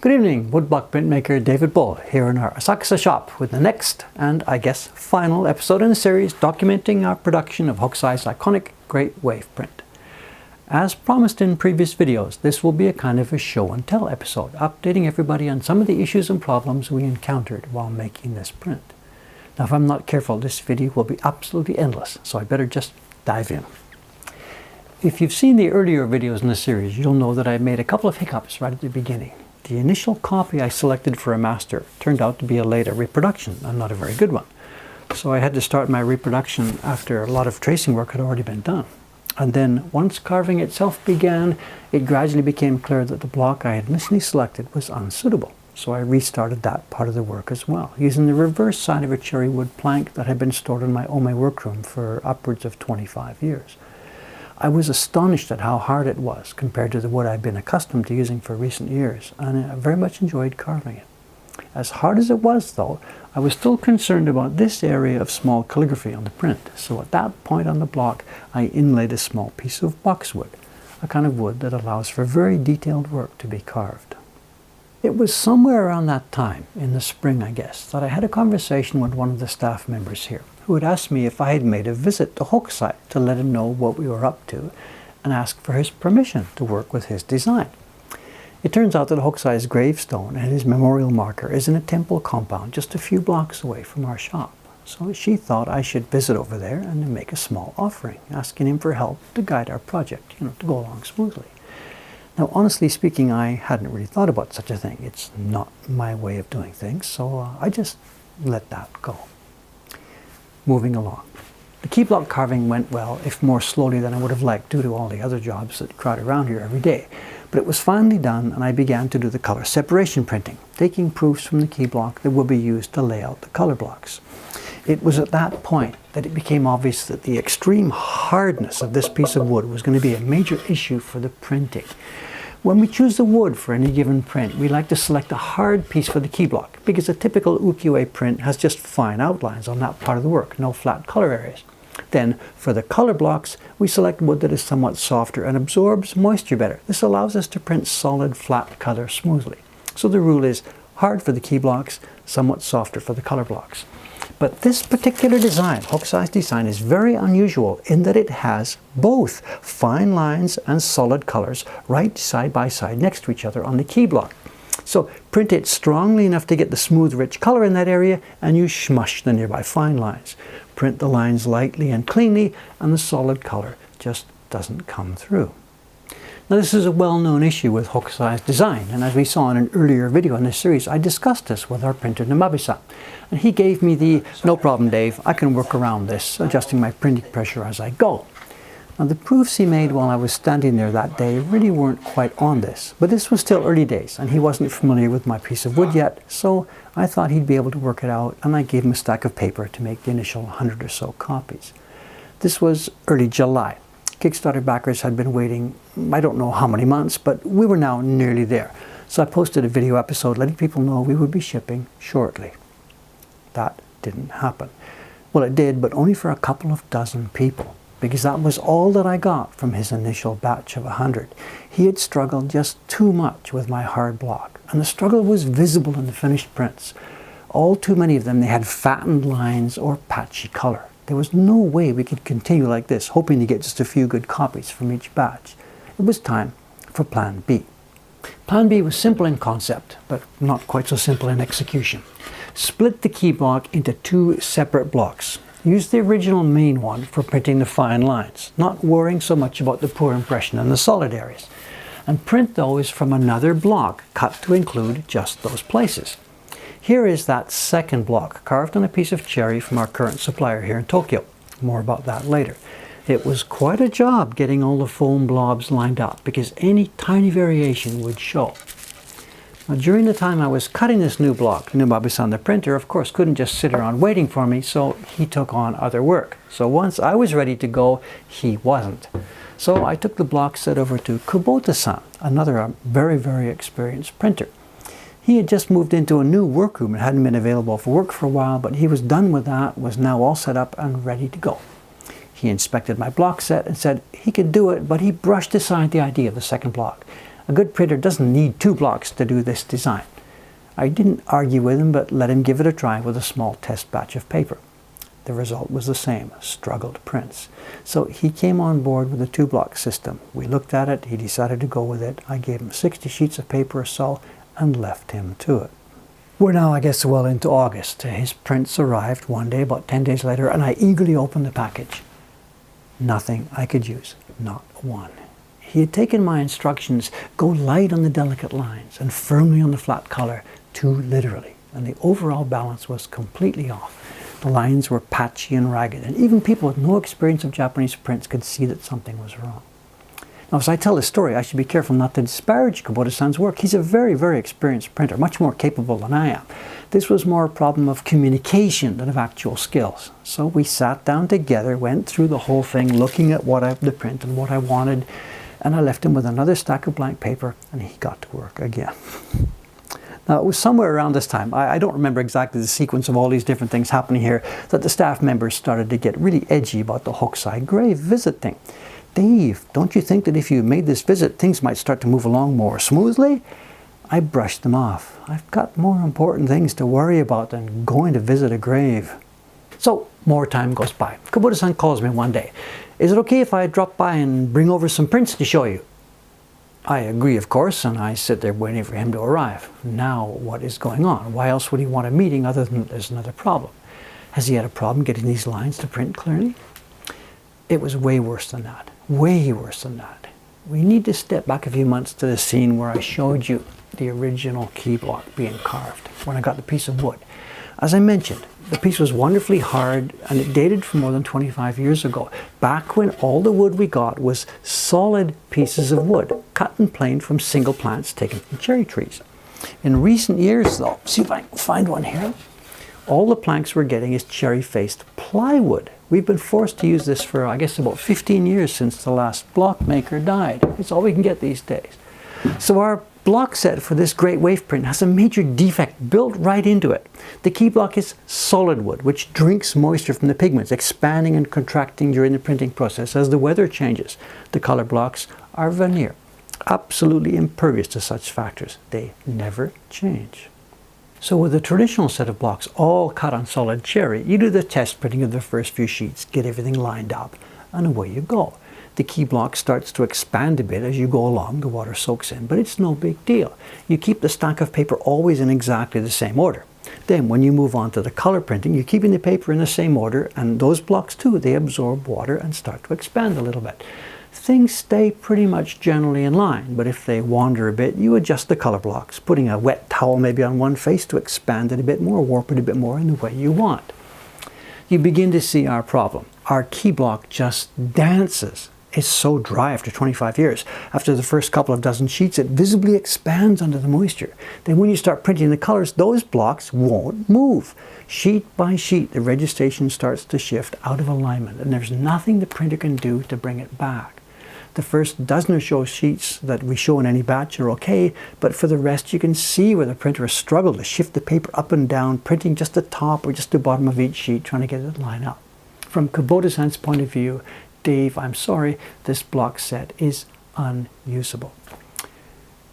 Good evening, woodblock printmaker David Bull here in our Asakusa shop with the next and I guess final episode in the series documenting our production of Hokusai's iconic Great Wave print. As promised in previous videos, this will be a kind of a show and tell episode, updating everybody on some of the issues and problems we encountered while making this print. Now if I'm not careful, this video will be absolutely endless, so I better just dive in. If you've seen the earlier videos in the series, you'll know that I made a couple of hiccups right at the beginning. The initial copy I selected for a master turned out to be a later reproduction, and not a very good one. So I had to start my reproduction after a lot of tracing work had already been done. And then once carving itself began, it gradually became clear that the block I had initially selected was unsuitable. So I restarted that part of the work as well, using the reverse side of a cherry wood plank that had been stored in my Ome workroom for upwards of 25 years. I was astonished at how hard it was compared to the wood I'd been accustomed to using for recent years, and I very much enjoyed carving it. As hard as it was, though, I was still concerned about this area of small calligraphy on the print, so at that point on the block I inlaid a small piece of boxwood, a kind of wood that allows for very detailed work to be carved. It was somewhere around that time, in the spring I guess, that I had a conversation with one of the staff members here, who had asked me if I had made a visit to Hokusai to let him know what we were up to and ask for his permission to work with his design. It turns out that Hokusai's gravestone and his memorial marker is in a temple compound just a few blocks away from our shop. So she thought I should visit over there and make a small offering, asking him for help to guide our project, to go along smoothly. Now, honestly speaking, I hadn't really thought about such a thing. It's not my way of doing things, so I just let that go. Moving along. The key block carving went well, if more slowly than I would have liked due to all the other jobs that crowd around here every day. But it was finally done, and I began to do the color separation printing, taking proofs from the key block that would be used to lay out the color blocks. It was at that point that it became obvious that the extreme hardness of this piece of wood was going to be a major issue for the printing. When we choose the wood for any given print, we like to select a hard piece for the key block, because a typical ukiyo-e print has just fine outlines on that part of the work, no flat color areas. Then, for the color blocks, we select wood that is somewhat softer and absorbs moisture better. This allows us to print solid, flat color smoothly. So the rule is hard for the key blocks, somewhat softer for the color blocks. But this particular design, Hokusai's design, is very unusual in that it has both fine lines and solid colors right side by side next to each other on the key block. So print it strongly enough to get the smooth, rich color in that area, and you smush the nearby fine lines. Print the lines lightly and cleanly, and the solid color just doesn't come through. Now, this is a well-known issue with Hokusai's design, and as we saw in an earlier video in this series, I discussed this with our printer Namabe-san, and he gave me the "no problem, Dave, I can work around this, adjusting my printing pressure as I go." Now, the proofs he made while I was standing there that day really weren't quite on this, but this was still early days, and he wasn't familiar with my piece of wood yet, so I thought he'd be able to work it out, and I gave him a stack of paper to make the initial 100 or so copies. This was early July. Kickstarter backers had been waiting, I don't know how many months, but we were now nearly there. So I posted a video episode letting people know we would be shipping shortly. That didn't happen. Well, it did, but only for a couple of dozen people, because that was all that I got from his initial batch of 100. He had struggled just too much with my hard block, and the struggle was visible in the finished prints. All too many of them, they had fattened lines or patchy color. There was no way we could continue like this, hoping to get just a few good copies from each batch. It was time for Plan B. Plan B was simple in concept, but not quite so simple in execution. Split the key block into two separate blocks. Use the original main one for printing the fine lines, not worrying so much about the poor impression in the solid areas. And print those from another block, cut to include just those places. Here is that second block, carved on a piece of cherry from our current supplier here in Tokyo. More about that later. It was quite a job getting all the foam blobs lined up, because any tiny variation would show. Now, during the time I was cutting this new block, Namabe-san, the printer, of course, couldn't just sit around waiting for me, so he took on other work. So once I was ready to go, he wasn't. So I took the block set over to Kubota-san, another very, very experienced printer. He had just moved into a new workroom and hadn't been available for work for a while, but he was done with that, was now all set up and ready to go. He inspected my block set and said he could do it, but he brushed aside the idea of the second block. A good printer doesn't need 2 blocks to do this design. I didn't argue with him, but let him give it a try with a small test batch of paper. The result was the same, struggled prints. So he came on board with a 2-block system. We looked at it, he decided to go with it. I gave him 60 sheets of paper or so and left him to it. We're now, I guess, well into August. His prints arrived one day, about 10 days later, and I eagerly opened the package. Nothing I could use, not one. He had taken my instructions, go light on the delicate lines and firmly on the flat color, too literally, and the overall balance was completely off. The lines were patchy and ragged, and even people with no experience of Japanese prints could see that something was wrong. Now, as I tell this story, I should be careful not to disparage Kubota-san's work. He's a very, very experienced printer, much more capable than I am. This was more a problem of communication than of actual skills. So we sat down together, went through the whole thing, looking at the print and what I wanted, and I left him with another stack of blank paper, and he got to work again. Now, it was somewhere around this time, I don't remember exactly the sequence of all these different things happening here, that the staff members started to get really edgy about the Hokusai grave visit thing. Dave, don't you think that if you made this visit, things might start to move along more smoothly? I brushed them off. I've got more important things to worry about than going to visit a grave. So, more time goes by. Kubota-san calls me one day. Is it okay if I drop by and bring over some prints to show you? I agree, of course, and I sit there waiting for him to arrive. Now, what is going on? Why else would he want a meeting other than there's another problem? Has he had a problem getting these lines to print clearly? It was way worse than that. Way worse than that. We need to step back a few months to the scene where I showed you the original key block being carved, when I got the piece of wood. As I mentioned, the piece was wonderfully hard and it dated from more than 25 years ago, back when all the wood we got was solid pieces of wood, cut and planed from single plants taken from cherry trees. In recent years though, see if I can find one here, all the planks we're getting is cherry-faced plywood. We've been forced to use this for, I guess, about 15 years since the last block maker died. It's all we can get these days. So our block set for this great wave print has a major defect built right into it. The key block is solid wood, which drinks moisture from the pigments, expanding and contracting during the printing process as the weather changes. The color blocks are veneer, absolutely impervious to such factors. They never change. So with a traditional set of blocks all cut on solid cherry, you do the test printing of the first few sheets, get everything lined up, and away you go. The key block starts to expand a bit as you go along, the water soaks in, but it's no big deal. You keep the stack of paper always in exactly the same order. Then when you move on to the color printing, you're keeping the paper in the same order, and those blocks too, they absorb water and start to expand a little bit. Things stay pretty much generally in line, but if they wander a bit, you adjust the color blocks, putting a wet towel maybe on one face to expand it a bit more, warp it a bit more in the way you want. You begin to see our problem. Our key block just dances. It's so dry after 25 years. After the first couple of dozen sheets, it visibly expands under the moisture. Then when you start printing the colors, those blocks won't move. Sheet by sheet, the registration starts to shift out of alignment, and there's nothing the printer can do to bring it back. The first dozen or so sheets that we show in any batch are okay, but for the rest you can see where the printer has struggled to shift the paper up and down, printing just the top or just the bottom of each sheet, trying to get it to line up. From Kubota-san's point of view, Dave, I'm sorry, this block set is unusable.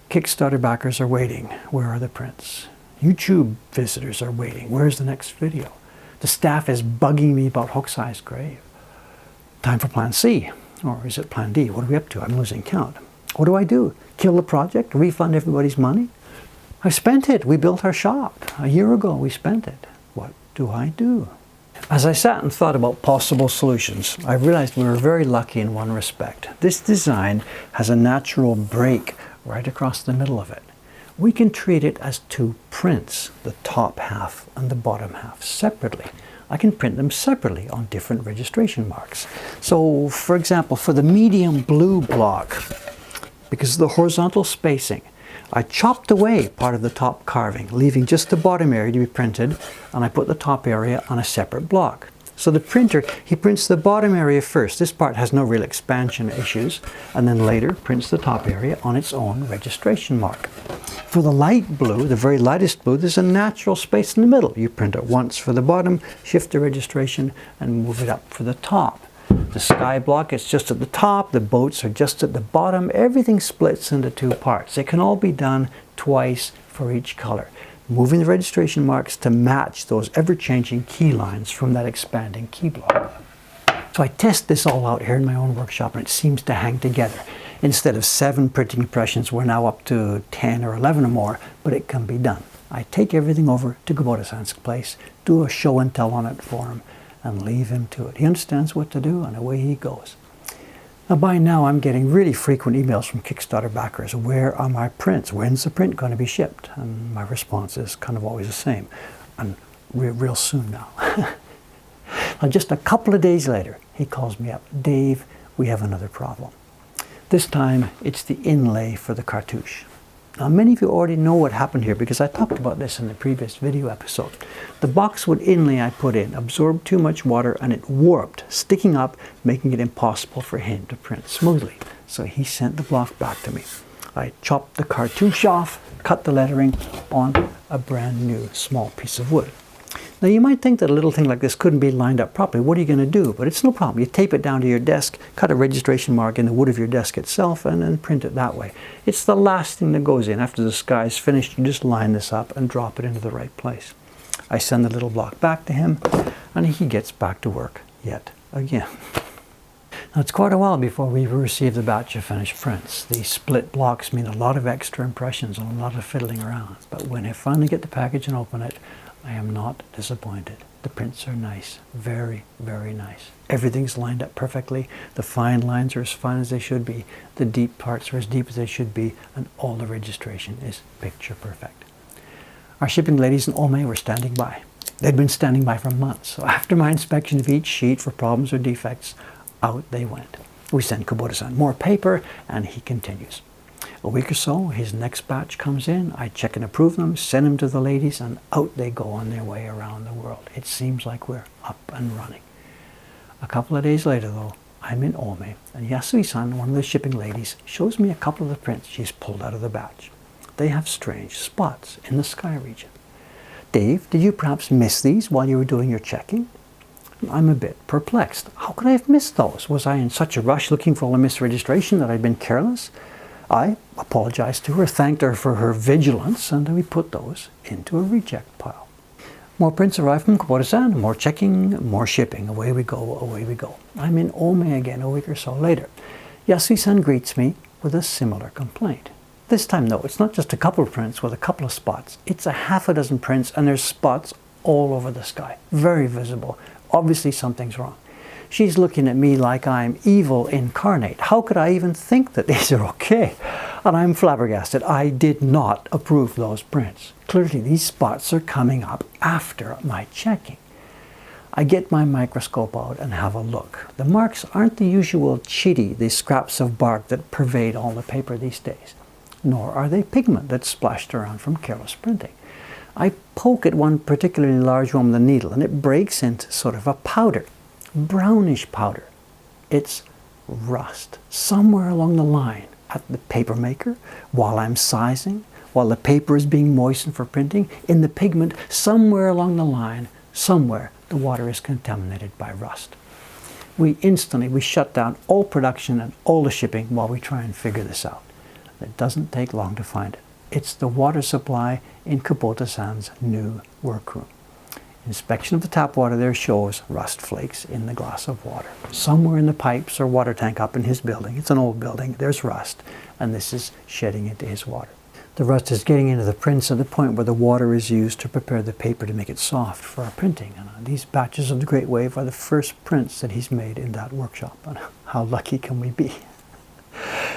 Kickstarter backers are waiting. Where are the prints? YouTube visitors are waiting. Where's the next video? The staff is bugging me about Hokusai's grave. Time for plan C. Or is it plan D? What are we up to? I'm losing count. What do I do? Kill the project? Refund everybody's money? I spent it. We built our shop. A year ago we spent it. What do I do? As I sat and thought about possible solutions, I realized we were very lucky in one respect. This design has a natural break right across the middle of it. We can treat it as two prints, the top half and the bottom half, separately. I can print them separately on different registration marks. So, for example, for the medium blue block, because of the horizontal spacing, I chopped away part of the top carving, leaving just the bottom area to be printed, and I put the top area on a separate block. So the printer, he prints the bottom area first. This part has no real expansion issues, and then later prints the top area on its own registration mark. For the light blue, the very lightest blue, there's a natural space in the middle. You print it once for the bottom, shift the registration, and move it up for the top. The sky block is just at the top, the boats are just at the bottom, everything splits into two parts. It can all be done twice for each color, moving the registration marks to match those ever-changing key lines from that expanding key block. So I test this all out here in my own workshop, and it seems to hang together. Instead of 7 printing impressions, we're now up to 10 or 11 or more, but it can be done. I take everything over to Kubota-san's place, do a show and tell on it for him, and leave him to it. He understands what to do, and away he goes. Now by now I'm getting really frequent emails from Kickstarter backers. Where are my prints? When's the print going to be shipped? And my response is kind of always the same. And real soon now. Now just a couple of days later, he calls me up. Dave, we have another problem. This time it's the inlay for the cartouche. Now many of you already know what happened here because I talked about this in the previous video episode. The boxwood inlay I put in absorbed too much water and it warped, sticking up, making it impossible for him to print smoothly. So he sent the block back to me. I chopped the cartouche off, cut the lettering on a brand new small piece of wood. Now you might think that a little thing like this couldn't be lined up properly. What are you going to do? But it's no problem. You tape it down to your desk, cut a registration mark in the wood of your desk itself, and then print it that way. It's the last thing that goes in. After the sky is finished, you just line this up and drop it into the right place. I send the little block back to him, and he gets back to work yet again. Now it's quite a while before we receive the batch of finished prints. These split blocks mean a lot of extra impressions and a lot of fiddling around. But when I finally get the package and open it, I am not disappointed. The prints are nice, very, very nice. Everything's lined up perfectly. The fine lines are as fine as they should be. The deep parts are as deep as they should be, and all the registration is picture perfect. Our shipping ladies in Ome were standing by. They'd been standing by for months, so after my inspection of each sheet for problems or defects, out they went. We send Kubota-san more paper, and he continues. A week or so, his next batch comes in. I check and approve them, send them to the ladies, and out they go on their way around the world. It seems like we're up and running. A couple of days later, though, I'm in Ome, and Yasui-san, one of the shipping ladies, shows me a couple of the prints she's pulled out of the batch. They have strange spots in the sky region. Dave, did you perhaps miss these while you were doing your checking? I'm a bit perplexed. How could I have missed those? Was I in such a rush looking for all the misregistration that I'd been careless? I apologized to her, thanked her for her vigilance, and we put those into a reject pile. More prints arrive from Kubota-san, more checking, more shipping. Away we go, away we go. I'm in Ome again a week or so later. Yasui-san greets me with a similar complaint. This time, though, it's not just a couple of prints with a couple of spots. It's a half a dozen prints, and there's spots all over the sky. Very visible. Obviously something's wrong. She's looking at me like I'm evil incarnate. How could I even think that these are okay? And I'm flabbergasted. I did not approve those prints. Clearly these spots are coming up after my checking. I get my microscope out and have a look. The marks aren't the usual chitty, the scraps of bark that pervade all the paper these days. Nor are they pigment that's splashed around from careless printing. I poke at one particularly large one with a needle and it breaks into sort of a powder. Brownish powder. It's rust. Somewhere along the line, at the paper maker, while I'm sizing, while the paper is being moistened for printing, in the pigment, somewhere along the line, somewhere, the water is contaminated by rust. We shut down all production and all the shipping while we try and figure this out. It doesn't take long to find it. It's the water supply in Kubota-san's new workroom. Inspection of the tap water there shows rust flakes in the glass of water. Somewhere in the pipes or water tank up in his building, it's an old building, there's rust, and this is shedding into his water. The rust is getting into the prints at the point where the water is used to prepare the paper to make it soft for our printing. And these batches of the Great Wave are the first prints that he's made in that workshop. And how lucky can we be?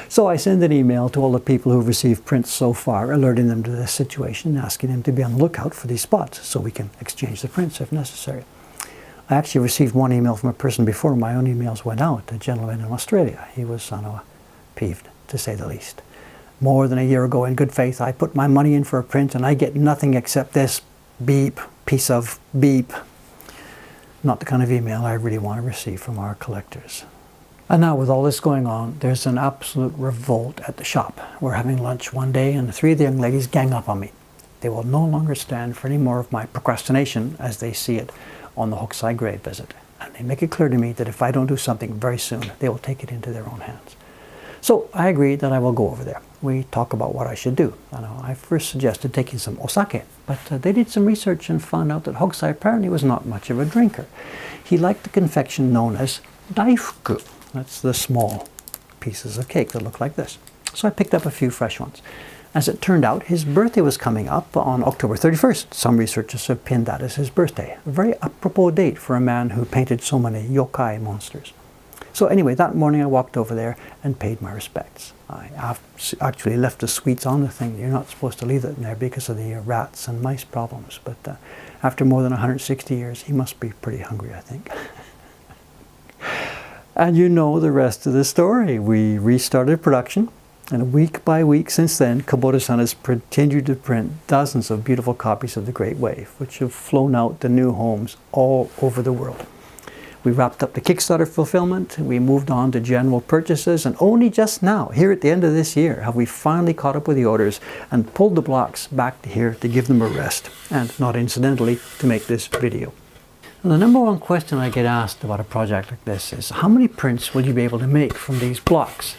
So I send an email to all the people who've received prints so far, alerting them to this situation, asking them to be on the lookout for these spots so we can exchange the prints if necessary. I actually received one email from a person before my own emails went out, a gentleman in Australia. He was peeved, to say the least. More than a year ago, in good faith, I put my money in for a print and I get nothing except this beep, piece of beep. Not the kind of email I really want to receive from our collectors. And now with all this going on, there's an absolute revolt at the shop. We're having lunch one day and the three of the young ladies gang up on me. They will no longer stand for any more of my procrastination as they see it on the Hokusai grave visit. And They make it clear to me that if I don't do something very soon, they will take it into their own hands. So I agreed that I will go over there. We talk about what I should do. I first suggested taking some osake, but they did some research and found out that Hokusai apparently was not much of a drinker. He liked the confection known as daifuku. That's the small pieces of cake that look like this. So I picked up a few fresh ones. As it turned out, his birthday was coming up on October 31st. Some researchers have pinned that as his birthday. A very apropos date for a man who painted so many yokai monsters. So anyway, that morning I walked over there and paid my respects. I actually left the sweets on the thing. You're not supposed to leave it in there because of the rats and mice problems. But after more than 160 years, he must be pretty hungry, I think. And you know the rest of the story. We restarted production. And week by week since then, Kubota-san has continued to print dozens of beautiful copies of The Great Wave, which have flown out to new homes all over the world. We wrapped up the Kickstarter fulfillment, we moved on to general purchases, and only just now, here at the end of this year, have we finally caught up with the orders and pulled the blocks back to here to give them a rest, and not incidentally, to make this video. Now, the number one question I get asked about a project like this is, how many prints will you be able to make from these blocks?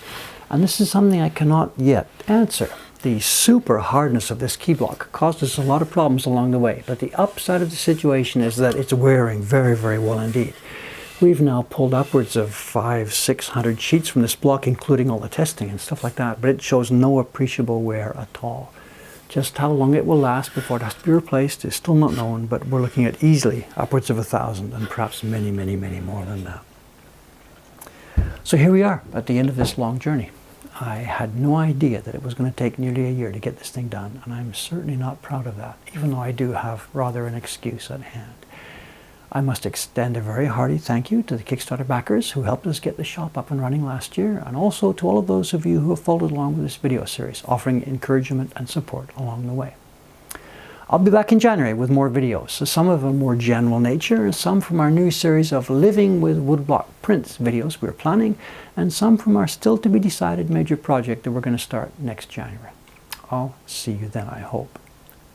And this is something I cannot yet answer. The super hardness of this key block caused us a lot of problems along the way, but the upside of the situation is that it's wearing very, very well indeed. We've now pulled upwards of 500-600 sheets from this block, including all the testing and stuff like that, but it shows no appreciable wear at all. Just how long it will last before it has to be replaced is still not known, but we're looking at easily upwards of 1,000 and perhaps many, many, many more than that. So here we are at the end of this long journey. I had no idea that it was going to take nearly a year to get this thing done, and I'm certainly not proud of that, even though I do have rather an excuse at hand. I must extend a very hearty thank you to the Kickstarter backers who helped us get the shop up and running last year, and also to all of those of you who have followed along with this video series, offering encouragement and support along the way. I'll be back in January with more videos, so some of a more general nature, and some from our new series of Living with Woodblock Prints videos we're planning, and some from our still to be decided major project that we're going to start next January. I'll see you then, I hope.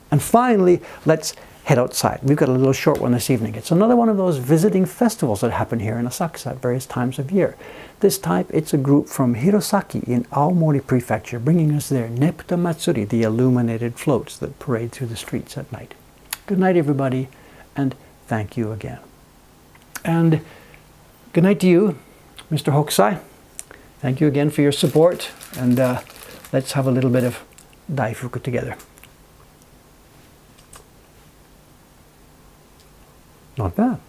And finally, let's head outside. We've got a little short one this evening. It's another one of those visiting festivals that happen here in Asakusa at various times of year. This time, it's a group from Hirosaki in Aomori Prefecture, bringing us their Nepta Matsuri, the illuminated floats that parade through the streets at night. Good night, everybody, and thank you again. And good night to you, Mr. Hokusai. Thank you again for your support, and let's have a little bit of daifuku together. Not bad.